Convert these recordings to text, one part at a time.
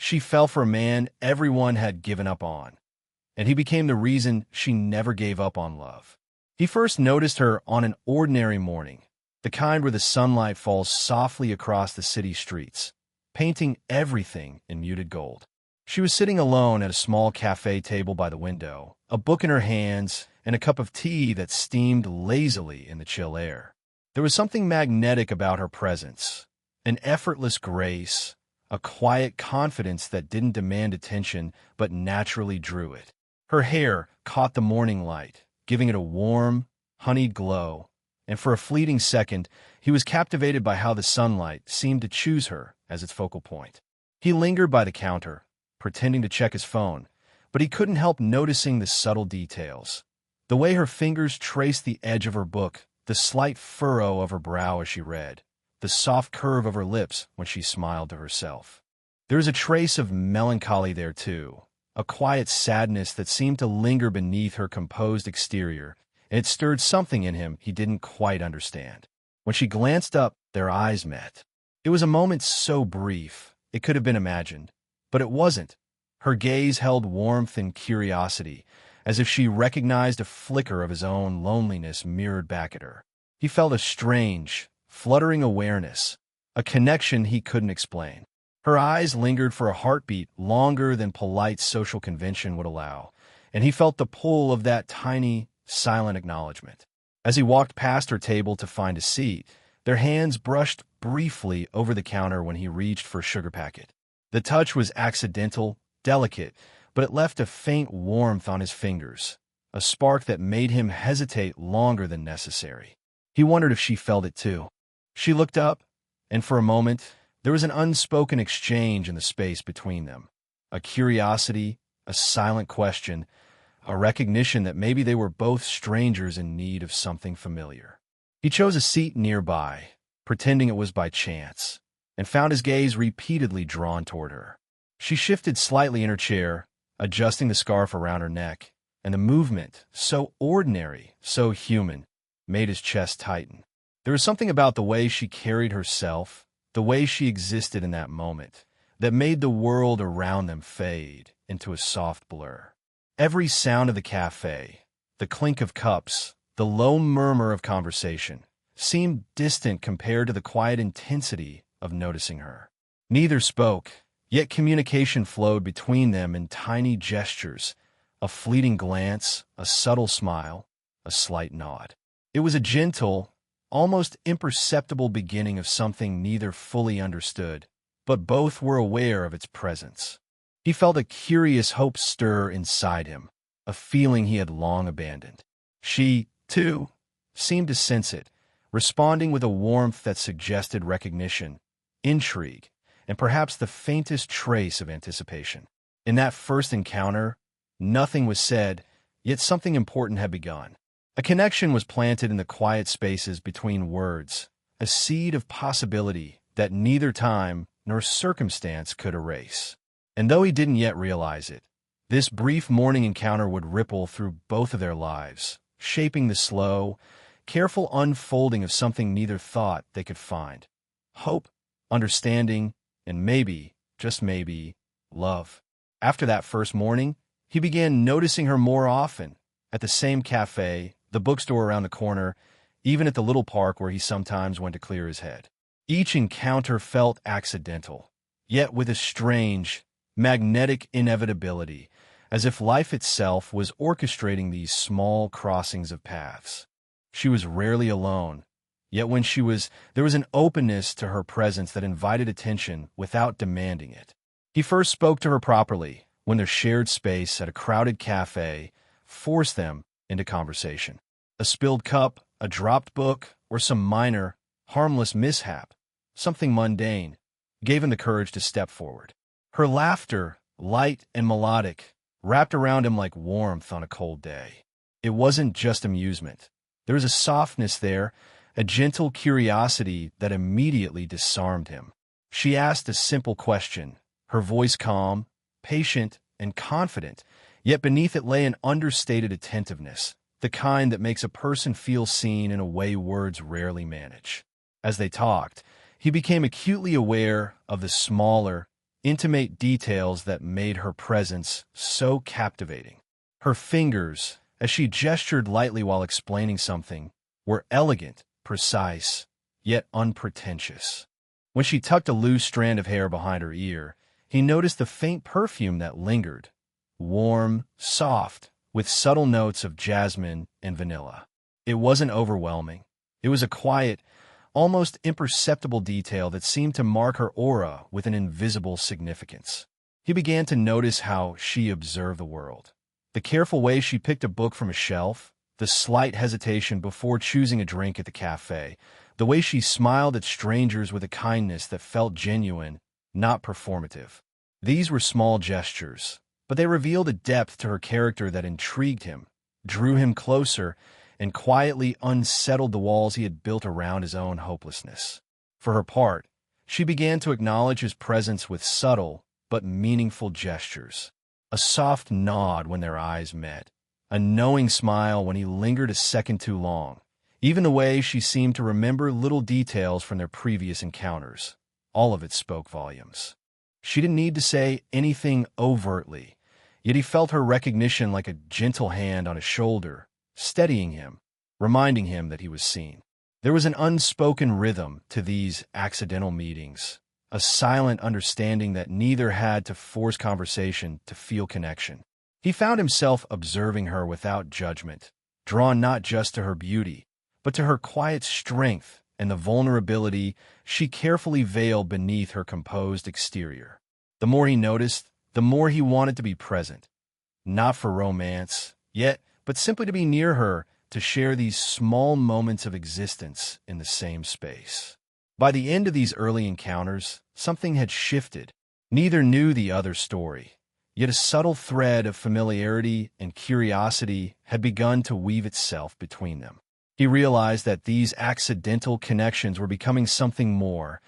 She fell for a man everyone had given up on, and he became the reason she never gave up on love. He first noticed her on an ordinary morning, the kind where the sunlight falls softly across the city streets, painting everything in muted gold. She was sitting alone at a small cafe table by the window, a book in her hands and a cup of tea that steamed lazily in the chill air. There was something magnetic about her presence, an effortless grace, a quiet confidence that didn't demand attention but naturally drew it. Her hair caught the morning light, giving it a warm, honeyed glow, and for a fleeting second, he was captivated by how the sunlight seemed to choose her as its focal point. He lingered by the counter, pretending to check his phone, but he couldn't help noticing the subtle details. The way her fingers traced the edge of her book, the slight furrow of her brow as she read, the soft curve of her lips when she smiled to herself. There was a trace of melancholy there, too, a quiet sadness that seemed to linger beneath her composed exterior, and it stirred something in him he didn't quite understand. When she glanced up, their eyes met. It was a moment so brief, it could have been imagined, but it wasn't. Her gaze held warmth and curiosity, as if she recognized a flicker of his own loneliness mirrored back at her. He felt a strange, fluttering awareness, a connection he couldn't explain. Her eyes lingered for a heartbeat longer than polite social convention would allow, and he felt the pull of that tiny, silent acknowledgement. As he walked past her table to find a seat, their hands brushed briefly over the counter when he reached for a sugar packet. The touch was accidental, delicate, but it left a faint warmth on his fingers, a spark that made him hesitate longer than necessary. He wondered if she felt it too. She looked up, and for a moment, there was an unspoken exchange in the space between them. A curiosity, a silent question, a recognition that maybe they were both strangers in need of something familiar. He chose a seat nearby, pretending it was by chance, and found his gaze repeatedly drawn toward her. She shifted slightly in her chair, adjusting the scarf around her neck, and the movement, so ordinary, so human, made his chest tighten. There was something about the way she carried herself, the way she existed in that moment, that made the world around them fade into a soft blur. Every sound of the cafe, the clink of cups, the low murmur of conversation, seemed distant compared to the quiet intensity of noticing her. Neither spoke, yet communication flowed between them in tiny gestures, a fleeting glance, a subtle smile, a slight nod. It was a gentle, almost imperceptible beginning of something neither fully understood, but both were aware of its presence. He felt a curious hope stir inside him, a feeling he had long abandoned. She, too, seemed to sense it, responding with a warmth that suggested recognition, intrigue, and perhaps the faintest trace of anticipation. In that first encounter, nothing was said, yet something important had begun. A connection was planted in the quiet spaces between words, a seed of possibility that neither time nor circumstance could erase. And though he didn't yet realize it, this brief morning encounter would ripple through both of their lives, shaping the slow, careful unfolding of something neither thought they could find: hope, understanding, and maybe, just maybe, love. After that first morning, he began noticing her more often, at the same cafe, the bookstore around the corner, even at the little park where he sometimes went to clear his head. Each encounter felt accidental, yet with a strange, magnetic inevitability, as if life itself was orchestrating these small crossings of paths. She was rarely alone, yet when she was, there was an openness to her presence that invited attention without demanding it. He first spoke to her properly when their shared space at a crowded cafe forced them into conversation. A spilled cup, a dropped book, or some minor, harmless mishap, something mundane, gave him the courage to step forward. Her laughter, light and melodic, wrapped around him like warmth on a cold day. It wasn't just amusement. There was a softness there, a gentle curiosity that immediately disarmed him. She asked a simple question, her voice calm, patient, and confident, yet beneath it lay an understated attentiveness, the kind that makes a person feel seen in a way words rarely manage. As they talked, he became acutely aware of the smaller, intimate details that made her presence so captivating. Her fingers, as she gestured lightly while explaining something, were elegant, precise, yet unpretentious. When she tucked a loose strand of hair behind her ear, he noticed the faint perfume that lingered, warm, soft, with subtle notes of jasmine and vanilla. It wasn't overwhelming. It was a quiet, almost imperceptible detail that seemed to mark her aura with an invisible significance. He began to notice how she observed the world. The careful way she picked a book from a shelf, the slight hesitation before choosing a drink at the cafe, the way she smiled at strangers with a kindness that felt genuine, not performative. These were small gestures, but they revealed a depth to her character that intrigued him, drew him closer, and quietly unsettled the walls he had built around his own hopelessness. For her part, she began to acknowledge his presence with subtle but meaningful gestures. A soft nod when their eyes met, a knowing smile when he lingered a second too long, even the way she seemed to remember little details from their previous encounters. All of it spoke volumes. She didn't need to say anything overtly, yet he felt her recognition like a gentle hand on his shoulder, steadying him, reminding him that he was seen. There was an unspoken rhythm to these accidental meetings, a silent understanding that neither had to force conversation to feel connection. He found himself observing her without judgment, drawn not just to her beauty, but to her quiet strength and the vulnerability she carefully veiled beneath her composed exterior. The more he noticed, the more he wanted to be present, not for romance, yet, but simply to be near her, to share these small moments of existence in the same space. By the end of these early encounters, something had shifted. Neither knew the other's story, yet a subtle thread of familiarity and curiosity had begun to weave itself between them. He realized that these accidental connections were becoming something more,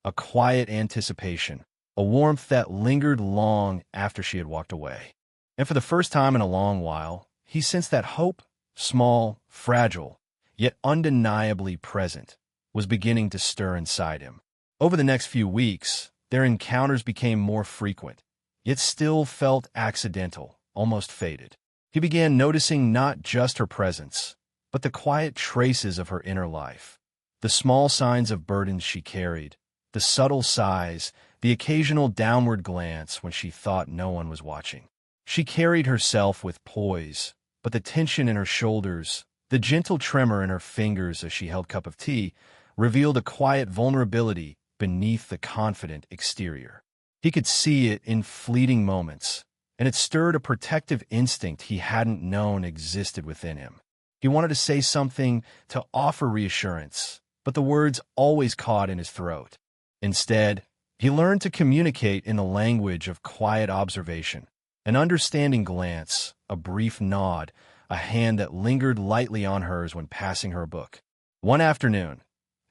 a quiet anticipation, a warmth that lingered long after she had walked away. And for the first time in a long while, he sensed that hope, small, fragile, yet undeniably present, was beginning to stir inside him. Over the next few weeks, their encounters became more frequent, yet still felt accidental, almost faded. He began noticing not just her presence, but the quiet traces of her inner life, the small signs of burdens she carried, the subtle sighs, the occasional downward glance when she thought no one was watching. She carried herself with poise, but the tension in her shoulders, the gentle tremor in her fingers as she held a cup of tea, revealed a quiet vulnerability beneath the confident exterior. He could see it in fleeting moments, and it stirred a protective instinct he hadn't known existed within him. He wanted to say something, to offer reassurance, but the words always caught in his throat. Instead, he learned to communicate in the language of quiet observation, an understanding glance, a brief nod, a hand that lingered lightly on hers when passing her a book. One afternoon,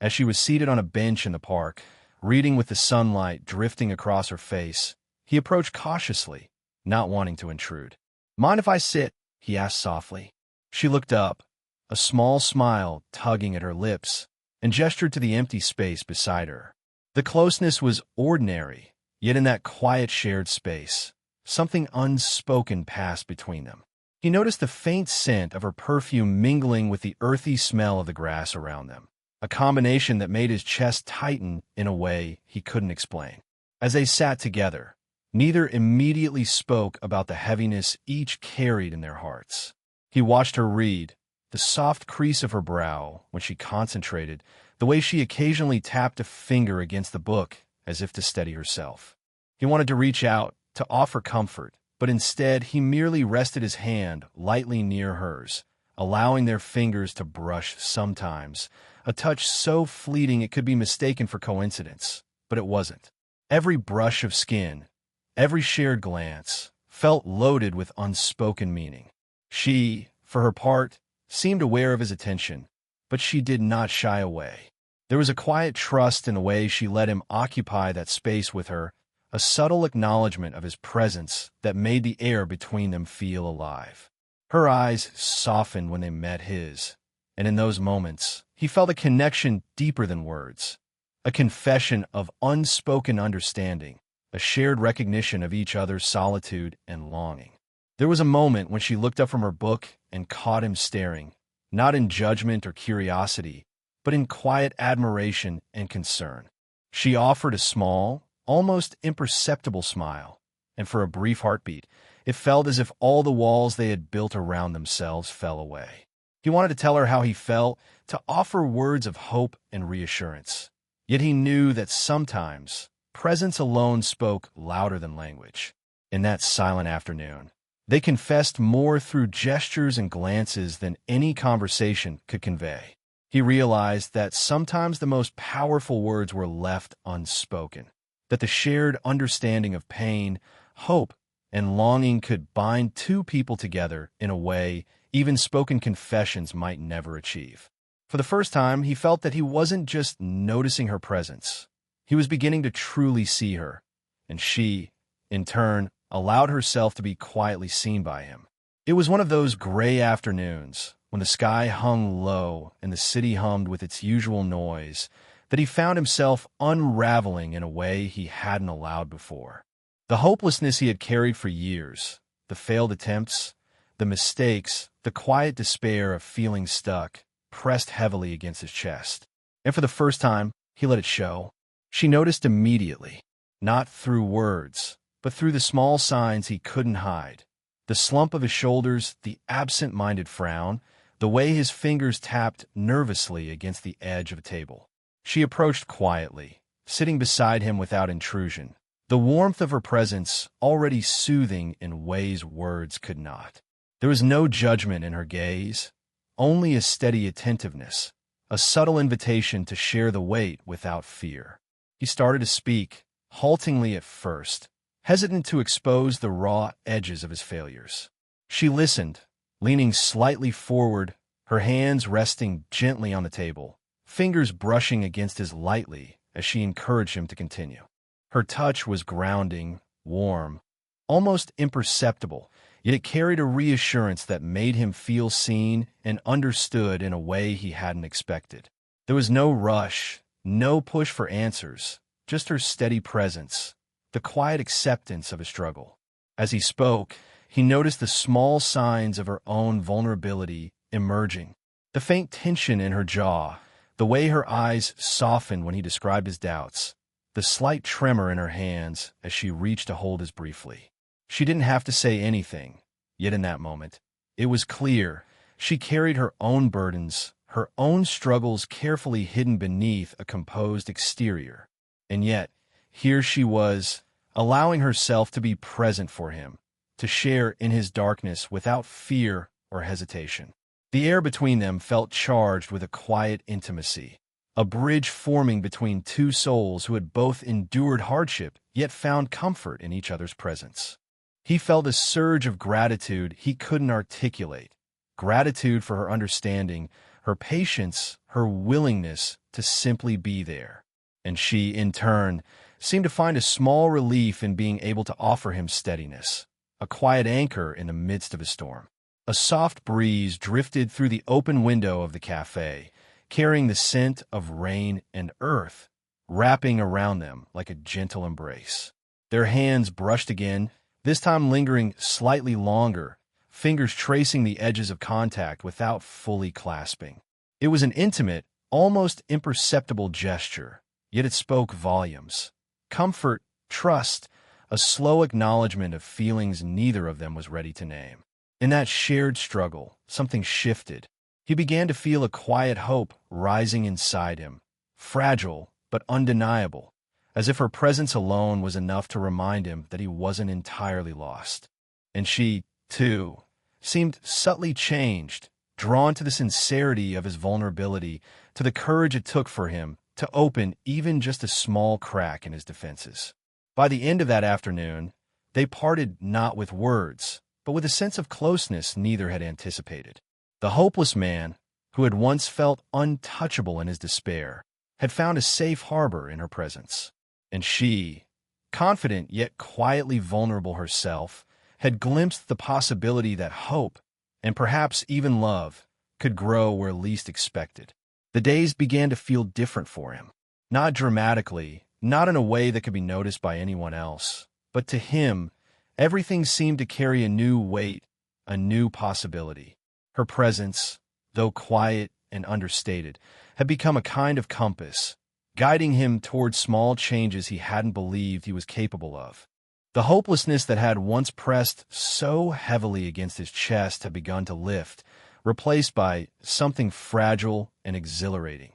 as she was seated on a bench in the park, reading with the sunlight drifting across her face, he approached cautiously, not wanting to intrude. "Mind if I sit?" he asked softly. She looked up, a small smile tugging at her lips, and gestured to the empty space beside her. The closeness was ordinary, yet in that quiet shared space, something unspoken passed between them. He noticed the faint scent of her perfume mingling with the earthy smell of the grass around them, a combination that made his chest tighten in a way he couldn't explain. As they sat together, neither immediately spoke about the heaviness each carried in their hearts. He watched her read, the soft crease of her brow when she concentrated, the way she occasionally tapped a finger against the book as if to steady herself. He wanted to reach out, to offer comfort, but instead he merely rested his hand lightly near hers, allowing their fingers to brush sometimes, a touch so fleeting it could be mistaken for coincidence, but it wasn't. Every brush of skin, every shared glance, felt loaded with unspoken meaning. She, for her part, seemed aware of his attention, but she did not shy away. There was a quiet trust in the way she let him occupy that space with her, a subtle acknowledgement of his presence that made the air between them feel alive. Her eyes softened when they met his, and in those moments, he felt a connection deeper than words, a confession of unspoken understanding, a a shared recognition of each other's solitude and longing. There was a moment when she looked up from her book and caught him staring, not in judgment or curiosity, but in quiet admiration and concern. She offered a small, almost imperceptible smile, and for a brief heartbeat, it felt as if all the walls they had built around themselves fell away. He wanted to tell her how he felt, to offer words of hope and reassurance. Yet he knew that sometimes presence alone spoke louder than language. In that silent afternoon, they confessed more through gestures and glances than any conversation could convey. He realized that sometimes the most powerful words were left unspoken, that the shared understanding of pain, hope, and longing could bind two people together in a way even spoken confessions might never achieve. For the first time, he felt that he wasn't just noticing her presence. He was beginning to truly see her, and she, in turn, allowed herself to be quietly seen by him. It was one of those gray afternoons, when the sky hung low and the city hummed with its usual noise, that he found himself unraveling in a way he hadn't allowed before. The hopelessness he had carried for years, the failed attempts, the mistakes, the quiet despair of feeling stuck, pressed heavily against his chest. And for the first time, he let it show. She noticed immediately, not through words, but through the small signs he couldn't hide. The slump of his shoulders, the absent-minded frown, the way his fingers tapped nervously against the edge of a table. She approached quietly, sitting beside him without intrusion, the warmth of her presence already soothing in ways words could not. There was no judgment in her gaze, only a steady attentiveness, a subtle invitation to share the weight without fear. He started to speak, haltingly at first, hesitant to expose the raw edges of his failures. She listened, leaning slightly forward, her hands resting gently on the table, fingers brushing against his lightly as she encouraged him to continue. Her touch was grounding, warm, almost imperceptible, yet it carried a reassurance that made him feel seen and understood in a way he hadn't expected. There was no rush, no push for answers, just her steady presence, the quiet acceptance of his struggle. As he spoke, he noticed the small signs of her own vulnerability emerging, the faint tension in her jaw, the way her eyes softened when he described his doubts, the slight tremor in her hands as she reached to hold his briefly. She didn't have to say anything, yet in that moment, it was clear she carried her own burdens, her own struggles carefully hidden beneath a composed exterior. And yet, here she was, allowing herself to be present for him, to share in his darkness without fear or hesitation. The air between them felt charged with a quiet intimacy, a bridge forming between two souls who had both endured hardship yet found comfort in each other's presence. He felt a surge of gratitude he couldn't articulate, gratitude for her understanding, her patience, her willingness to simply be there. And she, in turn, seemed to find a small relief in being able to offer him steadiness, a quiet anchor in the midst of a storm. A soft breeze drifted through the open window of the cafe, carrying the scent of rain and earth, wrapping around them like a gentle embrace. Their hands brushed again, this time lingering slightly longer, fingers tracing the edges of contact without fully clasping. It was an intimate, almost imperceptible gesture, yet it spoke volumes. Comfort, trust, a slow acknowledgement of feelings neither of them was ready to name. In that shared struggle, something shifted. He began to feel a quiet hope rising inside him, fragile but undeniable, as if her presence alone was enough to remind him that he wasn't entirely lost. And she, too, seemed subtly changed, drawn to the sincerity of his vulnerability, to the courage it took for him to open even just a small crack in his defenses. By the end of that afternoon, they parted not with words, but with a sense of closeness neither had anticipated. The hopeless man, who had once felt untouchable in his despair, had found a safe harbor in her presence. And she, confident yet quietly vulnerable herself, had glimpsed the possibility that hope, and perhaps even love, could grow where least expected. The days began to feel different for him. Not dramatically, not in a way that could be noticed by anyone else. But to him, everything seemed to carry a new weight, a new possibility. Her presence, though quiet and understated, had become a kind of compass, guiding him toward small changes he hadn't believed he was capable of. The hopelessness that had once pressed so heavily against his chest had begun to lift, replaced by something fragile and exhilarating.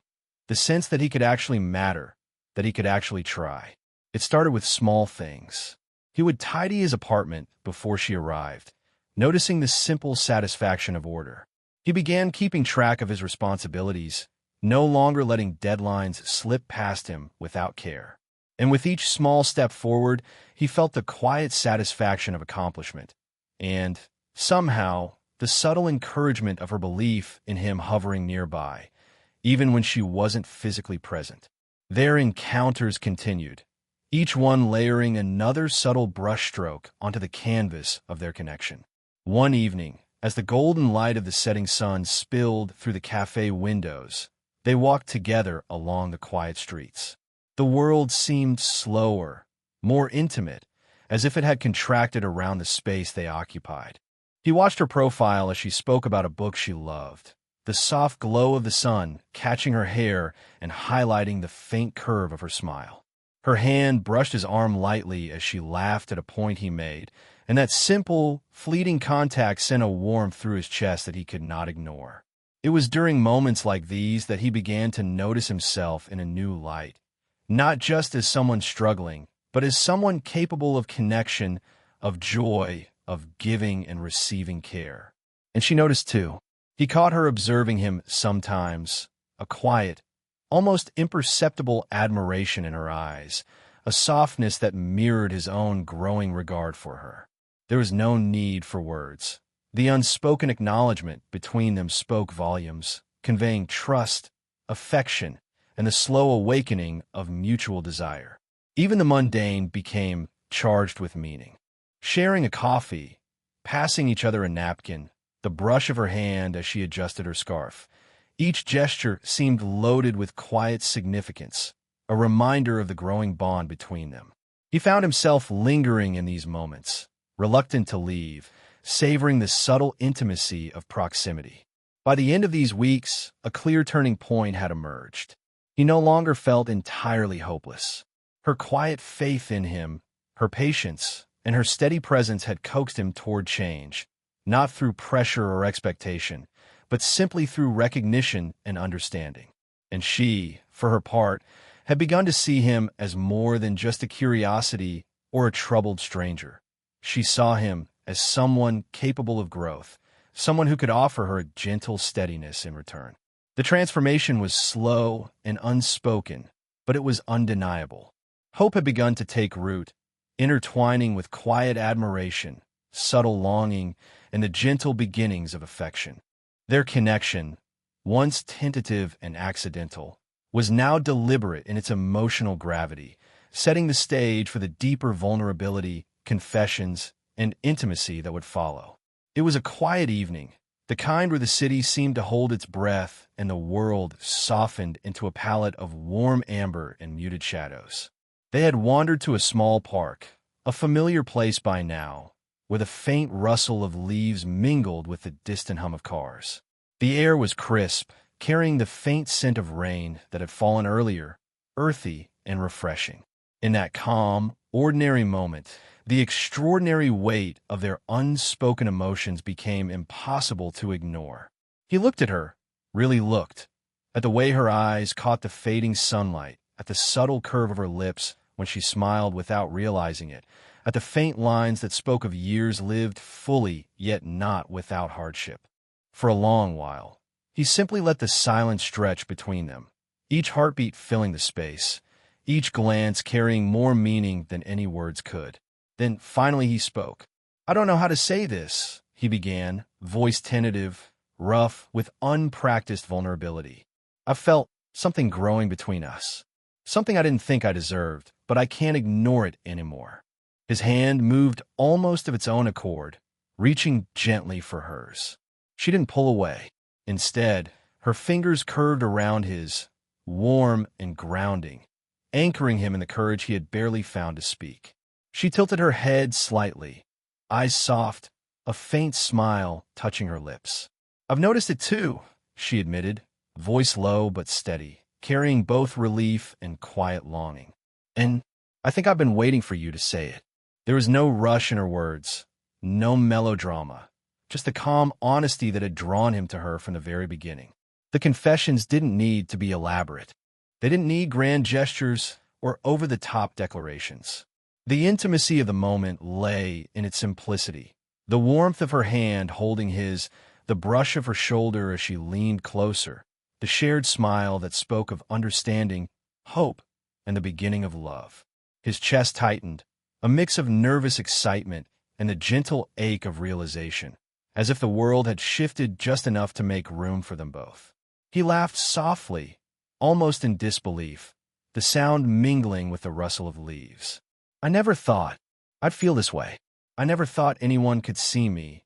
The sense that he could actually matter, that he could actually try. It started with small things. He would tidy his apartment before she arrived, noticing the simple satisfaction of order. He began keeping track of his responsibilities, no longer letting deadlines slip past him without care. And with each small step forward, he felt the quiet satisfaction of accomplishment, and, somehow, the subtle encouragement of her belief in him hovering nearby, even when she wasn't physically present. Their encounters continued, each one layering another subtle brushstroke onto the canvas of their connection. One evening, as the golden light of the setting sun spilled through the cafe windows, they walked together along the quiet streets. The world seemed slower, more intimate, as if it had contracted around the space they occupied. He watched her profile as she spoke about a book she loved, the soft glow of the sun catching her hair and highlighting the faint curve of her smile. Her hand brushed his arm lightly as she laughed at a point he made, and that simple, fleeting contact sent a warmth through his chest that he could not ignore. It was during moments like these that he began to notice himself in a new light, not just as someone struggling, but as someone capable of connection, of joy, of giving and receiving care. And she noticed too. He caught her observing him sometimes, a quiet, almost imperceptible admiration in her eyes, a softness that mirrored his own growing regard for her. There was no need for words. The unspoken acknowledgement between them spoke volumes, conveying trust, affection, and the slow awakening of mutual desire. Even the mundane became charged with meaning. Sharing a coffee, passing each other a napkin, the brush of her hand as she adjusted her scarf. Each gesture seemed loaded with quiet significance, a reminder of the growing bond between them. He found himself lingering in these moments, reluctant to leave, savoring the subtle intimacy of proximity. By the end of these weeks, a clear turning point had emerged. He no longer felt entirely hopeless. Her quiet faith in him, her patience, and her steady presence had coaxed him toward change, not through pressure or expectation, but simply through recognition and understanding. And she, for her part, had begun to see him as more than just a curiosity or a troubled stranger. She saw him as someone capable of growth, someone who could offer her a gentle steadiness in return. The transformation was slow and unspoken, but it was undeniable. Hope had begun to take root, intertwining with quiet admiration, subtle longing, and the gentle beginnings of affection. Their connection, once tentative and accidental, was now deliberate in its emotional gravity, setting the stage for the deeper vulnerability, confessions, and intimacy that would follow. It was a quiet evening, the kind where the city seemed to hold its breath and the world softened into a palette of warm amber and muted shadows. They had wandered to a small park, a familiar place by now, where the faint rustle of leaves mingled with the distant hum of cars. The air was crisp, carrying the faint scent of rain that had fallen earlier, earthy and refreshing. In that calm, ordinary moment, the extraordinary weight of their unspoken emotions became impossible to ignore. He looked at her, really looked, at the way her eyes caught the fading sunlight, at the subtle curve of her lips when she smiled without realizing it, at the faint lines that spoke of years lived fully yet not without hardship. For a long while, he simply let the silence stretch between them, each heartbeat filling the space, each glance carrying more meaning than any words could. Then finally he spoke. "I don't know how to say this," he began, voice tentative, rough, with unpracticed vulnerability. "I felt something growing between us. Something I didn't think I deserved, but I can't ignore it anymore." His hand moved almost of its own accord, reaching gently for hers. She didn't pull away. Instead, her fingers curved around his, warm and grounding, anchoring him in the courage he had barely found to speak. She tilted her head slightly, eyes soft, a faint smile touching her lips. "I've noticed it too," she admitted, voice low but steady, carrying both relief and quiet longing. "And I think I've been waiting for you to say it." There was no rush in her words, no melodrama, just the calm honesty that had drawn him to her from the very beginning. The confessions didn't need to be elaborate. They didn't need grand gestures or over-the-top declarations. The intimacy of the moment lay in its simplicity, the warmth of her hand holding his, the brush of her shoulder as she leaned closer, the shared smile that spoke of understanding, hope, and the beginning of love. His chest tightened, a mix of nervous excitement and the gentle ache of realization, as if the world had shifted just enough to make room for them both. He laughed softly, almost in disbelief, the sound mingling with the rustle of leaves. "I never thought I'd feel this way. I never thought anyone could see me,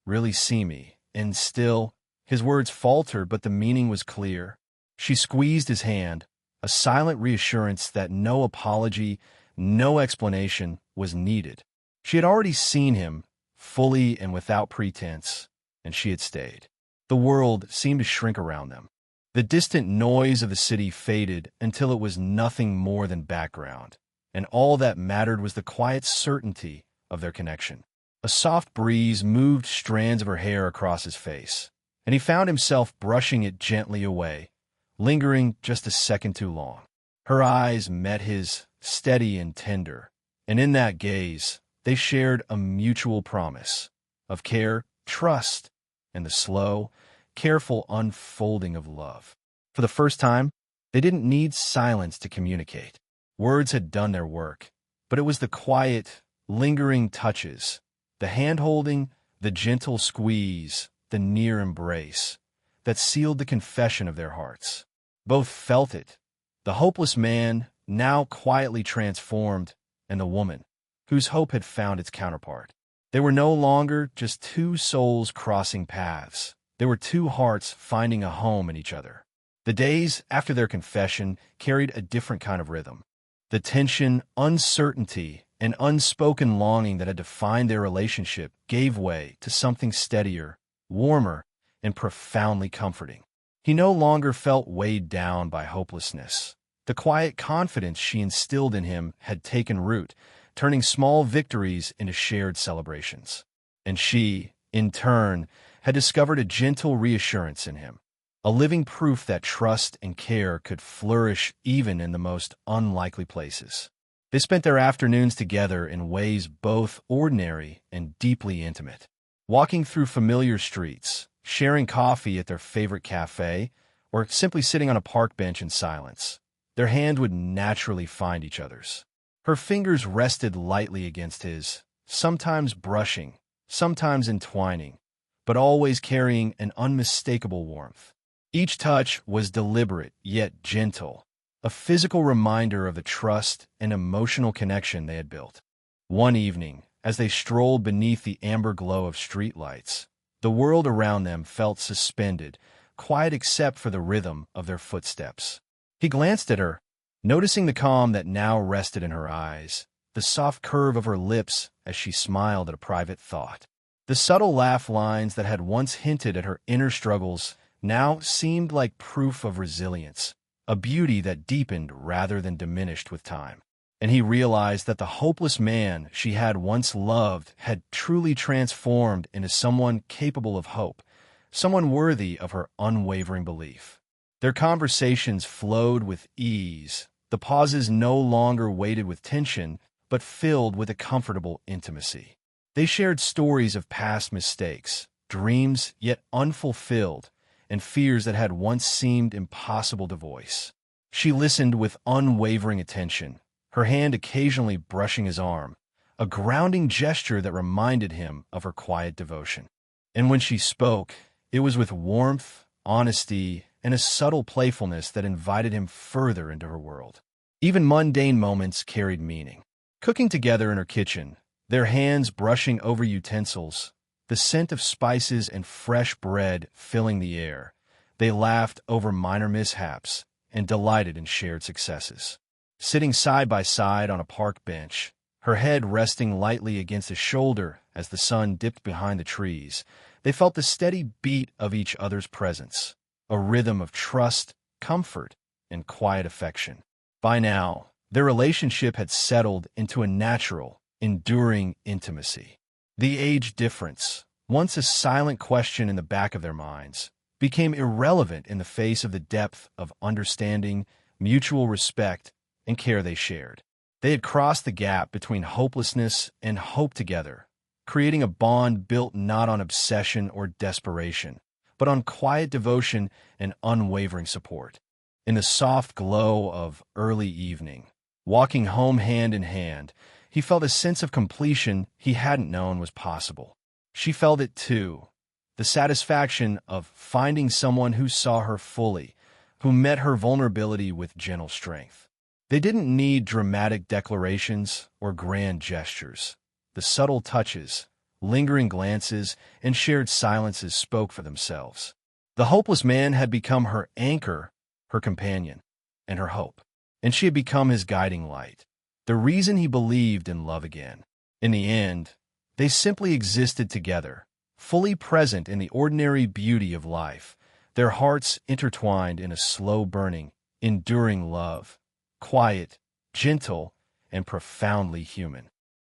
really see me." And still, his words faltered, but the meaning was clear. She squeezed his hand, a silent reassurance that no apology, no explanation was needed. She had already seen him, fully and without pretense, and she had stayed. The world seemed to shrink around them. The distant noise of the city faded until it was nothing more than background, and all that mattered was the quiet certainty of their connection. A soft breeze moved strands of her hair across his face, and he found himself brushing it gently away, lingering just a second too long. Her eyes met his, steady and tender, and in that gaze, they shared a mutual promise of care, trust, and the slow, careful unfolding of love. For the first time, they didn't need silence to communicate. Words had done their work, but it was the quiet, lingering touches, the hand-holding, the gentle squeeze, the near embrace, that sealed the confession of their hearts. Both felt it, the hopeless man, now quietly transformed, and the woman, whose hope had found its counterpart. They were no longer just two souls crossing paths. They were two hearts finding a home in each other. The days after their confession carried a different kind of rhythm. The tension, uncertainty, and unspoken longing that had defined their relationship gave way to something steadier, warmer, and profoundly comforting. He no longer felt weighed down by hopelessness. The quiet confidence she instilled in him had taken root, turning small victories into shared celebrations. And she, in turn, had discovered a gentle reassurance in him, a living proof that trust and care could flourish even in the most unlikely places. They spent their afternoons together in ways both ordinary and deeply intimate, walking through familiar streets, sharing coffee at their favorite cafe, or simply sitting on a park bench in silence. Their hand would naturally find each other's. Her fingers rested lightly against his, sometimes brushing, sometimes entwining, but always carrying an unmistakable warmth. Each touch was deliberate yet gentle, a physical reminder of the trust and emotional connection they had built. One evening, as they strolled beneath the amber glow of streetlights, the world around them felt suspended, quiet except for the rhythm of their footsteps. He glanced at her, noticing the calm that now rested in her eyes, the soft curve of her lips as she smiled at a private thought. The subtle laugh lines that had once hinted at her inner struggles now seemed like proof of resilience, a beauty that deepened rather than diminished with time. And he realized that the hopeless man she had once loved had truly transformed into someone capable of hope, someone worthy of her unwavering belief. Their conversations flowed with ease, the pauses no longer weighted with tension, but filled with a comfortable intimacy. They shared stories of past mistakes, dreams yet unfulfilled, and fears that had once seemed impossible to voice. She listened with unwavering attention, her hand occasionally brushing his arm, a grounding gesture that reminded him of her quiet devotion. And when she spoke, it was with warmth, honesty, and a subtle playfulness that invited him further into her world. Even mundane moments carried meaning. Cooking together in her kitchen, their hands brushing over utensils, the scent of spices and fresh bread filling the air, they laughed over minor mishaps and delighted in shared successes. sitting side by side on a park bench, her head resting lightly against his shoulder as the sun dipped behind the trees. They felt the steady beat of each other's presence, a rhythm of trust, comfort, and quiet affection. By now, their relationship had settled into a natural, enduring intimacy. The age difference, once a silent question in the back of their minds, became irrelevant in the face of the depth of understanding, mutual respect, and care they shared. They had crossed the gap between hopelessness and hope together, creating a bond built not on obsession or desperation, but on quiet devotion and unwavering support. In the soft glow of early evening, walking home hand in hand, he felt a sense of completion he hadn't known was possible. She felt it too, the satisfaction of finding someone who saw her fully, who met her vulnerability with gentle strength. They didn't need dramatic declarations or grand gestures. The subtle touches, lingering glances, and shared silences spoke for themselves. The hopeless man had become her anchor, her companion, and her hope, and she had become his guiding light, the reason he believed in love again. In the end, they simply existed together, fully present in the ordinary beauty of life, their hearts intertwined in a slow-burning, enduring love, quiet, gentle, and profoundly human.